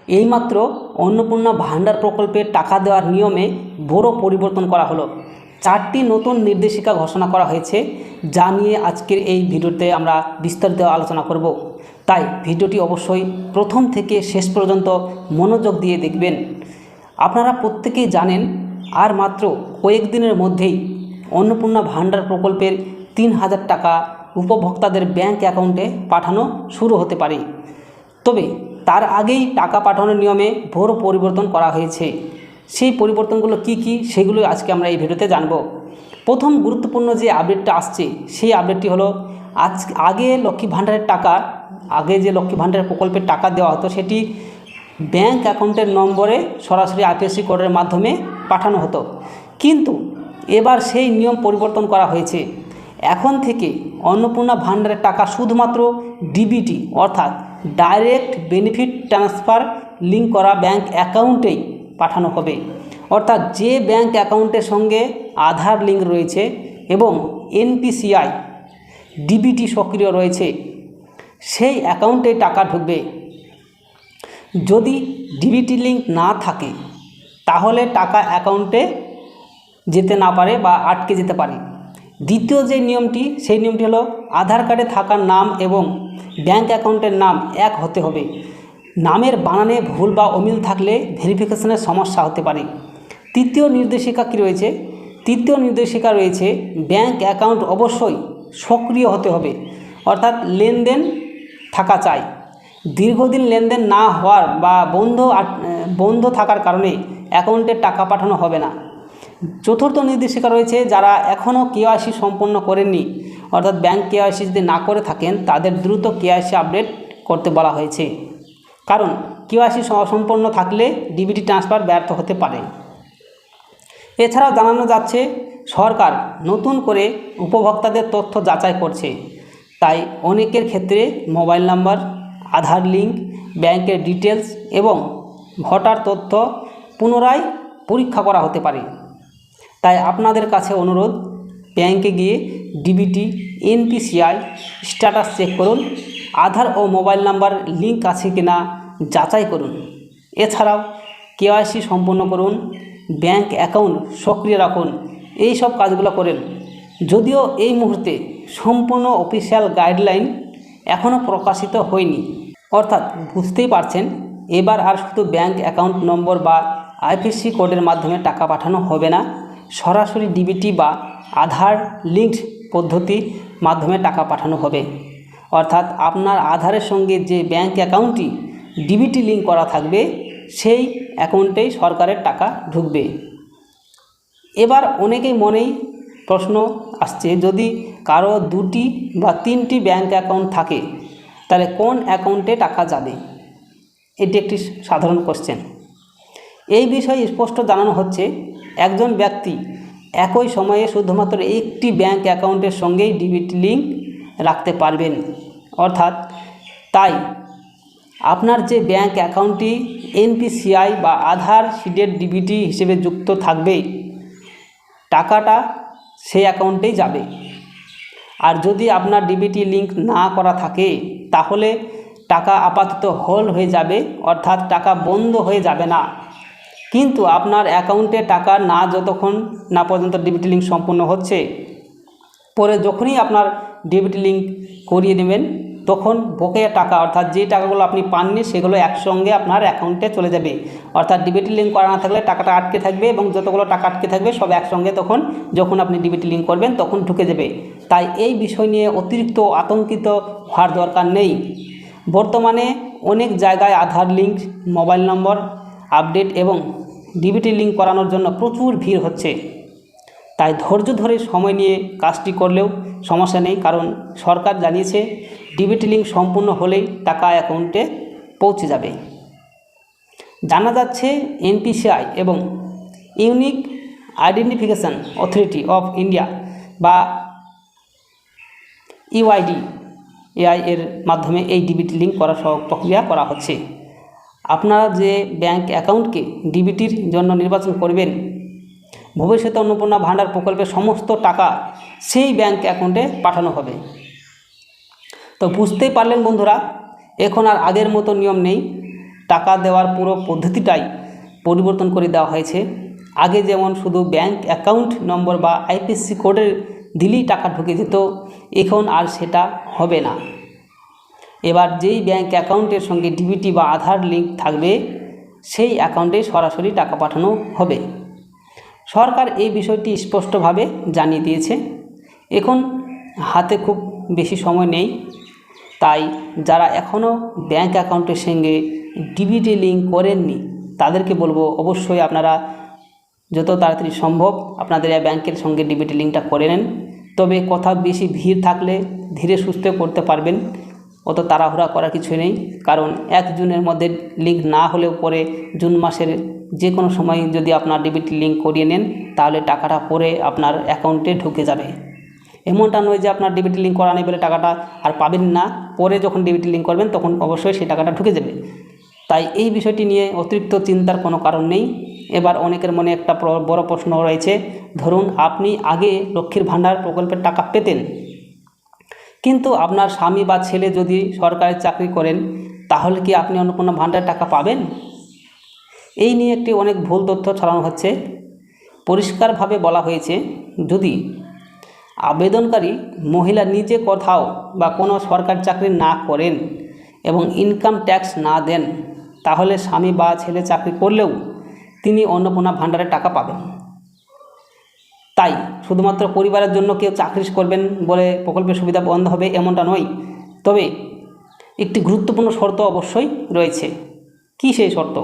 এইমাত্র অন্নপূর্ণা ভাণ্ডার প্রকল্পের টাকা দেওয়ার নিয়মে বড় পরিবর্তন করা হলো। 4টি নতুন নির্দেশিকা ঘোষণা করা হয়েছে, যা নিয়ে আজকের এই ভিডিওতে আমরা বিস্তারিত আলোচনা করব। তাই ভিডিওটি অবশ্যই প্রথম থেকে শেষ পর্যন্ত মনোযোগ দিয়ে দেখবেন। আপনারা প্রত্যেকেই জানেন, আর মাত্র কয়েকদিনের মধ্যেই অন্নপূর্ণা ভাণ্ডার প্রকল্পের 3000 টাকা উপভোক্তাদের ব্যাংক অ্যাকাউন্টে পাঠানো শুরু হতে পারে। তবে তার আগেই টাকা পাঠানোর নিয়মে বড় পরিবর্তন করা হয়েছে। সেই পরিবর্তনগুলো কি কি সেগুলো আজকে আমরা এই ভিডিওতে জানব। প্রথম গুরুত্বপূর্ণ যে আপডেটটা আসছে, সেই আপডেটটি হলো আগে লক্ষ্মী ভাণ্ডারের টাকা, যে লক্ষ্মী ভাণ্ডারের প্রকল্পের টাকা দেওয়া হতো, সেটি ব্যাংক অ্যাকাউন্টের নম্বরে সরাসরি আইএফএসসি কোডের মাধ্যমে পাঠানো হতো। কিন্তু এবার সেই নিয়ম পরিবর্তন করা হয়েছে। এখন থেকে অন্নপূর্ণা ভাণ্ডারের টাকা শুধুমাত্র ডিবিটি অর্থাৎ ডাইরেক্ট বেনিফিট ট্রান্সফার লিঙ্ক করা ব্যাংক অ্যাকাউন্টেই পাঠানো হবে। অর্থাৎ যে ব্যাংক অ্যাকাউন্টের সঙ্গে আধার লিঙ্ক রয়েছে এবং এনপিসিআই ডিবিটি সক্রিয় রয়েছে, সেই অ্যাকাউন্টে টাকা ঢুকবে। যদি ডিবিটি লিঙ্ক না থাকে তাহলে টাকা অ্যাকাউন্টে যেতে না পারে বা আটকে যেতে পারে। দ্বিতীয় যে নিয়মটি, সেই নিয়মটি হলো আধার কার্ডে থাকা নাম এবং ব্যাংক অ্যাকাউন্টের নাম এক হতে হবে। নামের বানানে ভুল বা অমিল থাকলে ভেরিফিকেশনের সমস্যা হতে পারে। তৃতীয় নির্দেশিকা কী রয়েছে? তৃতীয় নির্দেশিকা রয়েছে ব্যাংক অ্যাকাউন্ট অবশ্যই সক্রিয় হতে হবে, অর্থাৎ লেনদেন থাকা চাই। দীর্ঘদিন লেনদেন না হওয়ার বা বন্ধ থাকার কারণে অ্যাকাউন্টে টাকা পাঠানো হবে না। চতুর্থ নির্দেশিকা রয়েছে যারা এখনও কেওয়াইসি সম্পন্ন করেননি, অর্থাৎ ব্যাংক কেওয়াইসি যদি না করে থাকেন তাদের দ্রুত কেওয়াইসি আপডেট করতে বলা হয়েছে। কারণ কেওয়াইসি সম্পন্ন থাকলে ডিবিটি ট্রান্সফার ব্যর্থ হতে পারে। এছাড়াও জানানো যাচ্ছে সরকার নতুন করে উপভোক্তাদের তথ্য যাচাই করছে। তাই অনেকের ক্ষেত্রে মোবাইল নাম্বার, আধার লিঙ্ক, ব্যাংকের ডিটেলস এবং ভোটার তথ্য পুনরায় পরীক্ষা করা হতে পারে। তাই আপনাদের কাছে অনুরোধ, ব্যাংকে গিয়ে ডিবিটি, এনপিসিআই স্ট্যাটাস চেক করুন, আধার ও মোবাইল নাম্বার লিঙ্ক আছে কিনা যাচাই করুন। এছাড়াও কেওয়াইসি সম্পন্ন করুন, ব্যাংক অ্যাকাউন্ট সক্রিয় রাখুন, এই সব কাজগুলো করেন। যদিও এই মুহূর্তে সম্পূর্ণ অফিসিয়াল গাইডলাইন এখনও প্রকাশিত হয়নি, অর্থাৎ বুঝতেই পারছেন এবার আর শুধু ব্যাংক অ্যাকাউন্ট নম্বর বা আইএফএসসি কোডের মাধ্যমে টাকা পাঠানো হবে না, সরাসরি ডিবিটি বা আধার লিঙ্কড পদ্ধতির মাধ্যমে টাকা পাঠানো হবে। অর্থাৎ আপনার আধারের সঙ্গে যে ব্যাংক অ্যাকাউন্টটি ডিবিটি লিঙ্ক করা থাকবে, সেই অ্যাকাউন্টেই সরকারের টাকা ঢুকবে। এবার অনেকেই মনেই প্রশ্ন আসছে, যদি কারো 2টি বা 3টি ব্যাংক অ্যাকাউন্ট থাকে তাহলে কোন অ্যাকাউন্টে টাকা যাবে? এটি একটি সাধারণ কোশ্চেন। এই বিষয়ে স্পষ্ট জানানো হচ্ছে, একজন ব্যক্তি একই সময়ে শুধুমাত্র একটি ব্যাংক অ্যাকাউন্টের সঙ্গেই ডিবিটি লিঙ্ক রাখতে পারবেন। অর্থাৎ তাই আপনার যে ব্যাংক অ্যাকাউন্টটি এনপিসিআই বা আধার সিডেড ডিবিটি হিসেবে যুক্ত থাকবে, টাকাটা সেই অ্যাকাউন্টেই যাবে। আর যদি আপনার ডিবিটি লিঙ্ক না করা থাকে তাহলে টাকা আপাতত হোল্ড হয়ে যাবে, অর্থাৎ টাকা বন্ধ হয়ে যাবে না। কিন্তু আপনার অ্যাকাউন্টে টাকা যতক্ষণ না পর্যন্ত ডিবিটি লিঙ্ক সম্পূর্ণ হচ্ছে, পরে যখনই আপনার ডিবিটি লিঙ্ক করিয়ে নেবেন তখন বকেয়া টাকা, অর্থাৎ যে টাকাগুলো আপনি পাননি সেগুলো একসঙ্গে আপনার অ্যাকাউন্টে চলে যাবে। অর্থাৎ ডিবিটি লিঙ্ক করা না থাকলে টাকাটা আটকে থাকবে এবং যতগুলো টাকা আটকে থাকবে সব একসঙ্গে তখন যখন আপনি ডিবিটি লিঙ্ক করবেন তখন ঢুকে যাবে। তাই এই বিষয় নিয়ে অতিরিক্ত আতঙ্কিত হওয়ার দরকার নেই। বর্তমানে অনেক জায়গায় আধার লিঙ্ক, মোবাইল নম্বর আপডেট এবং ডিবিটি লিঙ্ক করানোর জন্য প্রচুর ভিড় হচ্ছে। তাই ধৈর্য ধরে সময় নিয়ে কাজটি করলেও সমস্যা নেই, কারণ সরকার জানিয়েছে ডিবিটি লিঙ্ক সম্পূর্ণ হলেই টাকা অ্যাকাউন্টে পৌঁছে যাবে। জানা যাচ্ছে এনপিসিআই এবং unique identification authority of India বা ইউআইডিএআই এর মাধ্যমে এই ডিবিটি লিঙ্ক করার প্রক্রিয়া করা হচ্ছে। আপনারা যে ব্যাংক অ্যাকাউন্টকে ডিবিটির জন্য নির্বাচন করবেন, ভবিষ্যতে অন্নপূর্ণা ভাণ্ডার প্রকল্পের সমস্ত টাকা সেই ব্যাংক অ্যাকাউন্টে পাঠানো হবে। তো বুঝতেই পারলেন বন্ধুরা, এখন আর আগের মতো নিয়ম নেই। টাকা দেওয়ার পুরো পদ্ধতিটাই পরিবর্তন করে দেওয়া হয়েছে। আগে যেমন শুধু ব্যাংক অ্যাকাউন্ট নম্বর বা আইপিএসসি কোডের দিলেই টাকা ঢুকে যেত, এখন আর সেটা হবে না। এবার যেই ব্যাংক অ্যাকাউন্টের সঙ্গে ডিবিটি বা আধার লিঙ্ক থাকবে সেই অ্যাকাউন্টে সরাসরি টাকা পাঠানো হবে। সরকার এই বিষয়টি স্পষ্টভাবে জানিয়ে দিয়েছে। এখন হাতে খুব বেশি সময় নেই, তাই যারা এখনও ব্যাংক অ্যাকাউন্টের সঙ্গে ডিবিটি লিঙ্ক করেননি তাদেরকে বলবো অবশ্যই আপনারা যত তাড়াতাড়ি সম্ভব আপনাদের ব্যাংকের সঙ্গে ডিবিটি লিঙ্কটা করে নেন। তবে কোথাও বেশি ভিড় থাকলে ধীরে সুস্থে করতে পারবেন, অত তাড়াহুড়া করার কিছু নেই। কারণ 1 জুনের মধ্যে লিঙ্ক না হলেও পরে জুন মাসের যে কোনো সময় যদি আপনার ডিবিটি লিঙ্ক করিয়ে নেন তাহলে টাকাটা পরে আপনার অ্যাকাউন্টে ঢুকে যাবে। এমনটা নয় যে আপনার ডিবিটি লিঙ্ক করা নেই বলে টাকাটা আর পাবেন না, পরে যখন ডিবিটি লিঙ্ক করবেন তখন অবশ্যই সেই টাকাটা ঢুকে যাবে। তাই এই বিষয়টি নিয়ে অতিরিক্ত চিন্তার কোনো কারণ নেই। এবার অনেকের মনে একটা বড় প্রশ্ন রয়েছে, ধরুন আপনি আগে লক্ষ্মীর ভাণ্ডার প্রকল্পের টাকা পেতেন, কিন্তু আপনার স্বামী বা ছেলে যদি সরকারি চাকরি করেন তাহলে কি আপনি অন্নপূর্ণা ভাণ্ডারের টাকা পাবেন? এই নিয়ে একটি অনেক ভুল তথ্য ছড়ানো হচ্ছে। পরিষ্কারভাবে বলা হয়েছে, যদি আবেদনকারী মহিলা নিজে কোথাও বা কোনো সরকারি চাকরি না করেন এবং ইনকাম ট্যাক্স না দেন তাহলে স্বামী বা ছেলে চাকরি করলেও তিনি অন্নপূর্ণা ভাণ্ডারের টাকা পাবেন। তাই শুধুমাত্র পরিবারের জন্য কেউ চাকরি করবেন বলে প্রকল্পের সুবিধা বন্ধ হবে এমনটা নয়। তবে একটি গুরুত্বপূর্ণ শর্ত অবশ্যই রয়েছে। কি সেই শর্ত?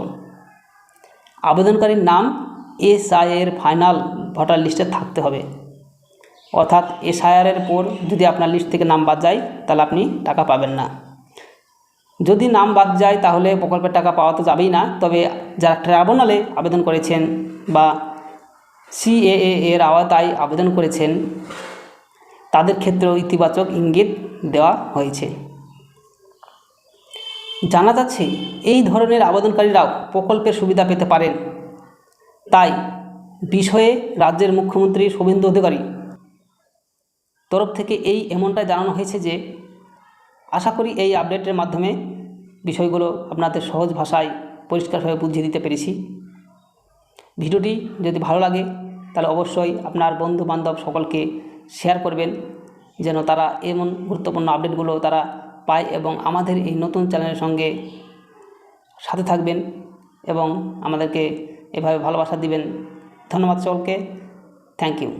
আবেদনকারীর নাম এসআইয়ের ফাইনাল ভোটার লিস্টে থাকতে হবে। অর্থাৎ এসআইআরের পর যদি আপনার লিস্ট থেকে নাম বাদ যায় তাহলে আপনি টাকা পাবেন না। যদি নাম বাদ যায় তাহলে প্রকল্পের টাকা পাওয়া তো যাবেই না। তবে যারা ট্রাইব্যুনালে আবেদন করেছেন বা সিএএ এর আওতায় আবেদন করেছেন তাদের ক্ষেত্রেও ইতিবাচক ইঙ্গিত দেওয়া হয়েছে। জানা যাচ্ছে এই ধরনের আবেদনকারীরাও প্রকল্পের সুবিধা পেতে পারেন। তাই বিষয়ে রাজ্যের মুখ্যমন্ত্রী শুভেন্দু অধিকারী তরফ থেকে এমনটাই জানানো হয়েছে যে আশা করি এই আপডেটের মাধ্যমে বিষয়গুলো আপনাদের সহজ ভাষায় পরিষ্কারভাবে বুঝিয়ে দিতে পেরেছি। ভিডিওটি যদি ভালো লাগে তাহলে অবশ্যই আপনার বন্ধু বান্ধব সকলকে শেয়ার করবেন, যেন তারা এমন গুরুত্বপূর্ণ আপডেটগুলো তারা পায় এবং আমাদের এই নতুন চ্যানেলের সঙ্গে সাথে থাকবেন এবং আমাদেরকে এভাবে ভালোবাসা দিবেন। ধন্যবাদ সকলকে। Thank you.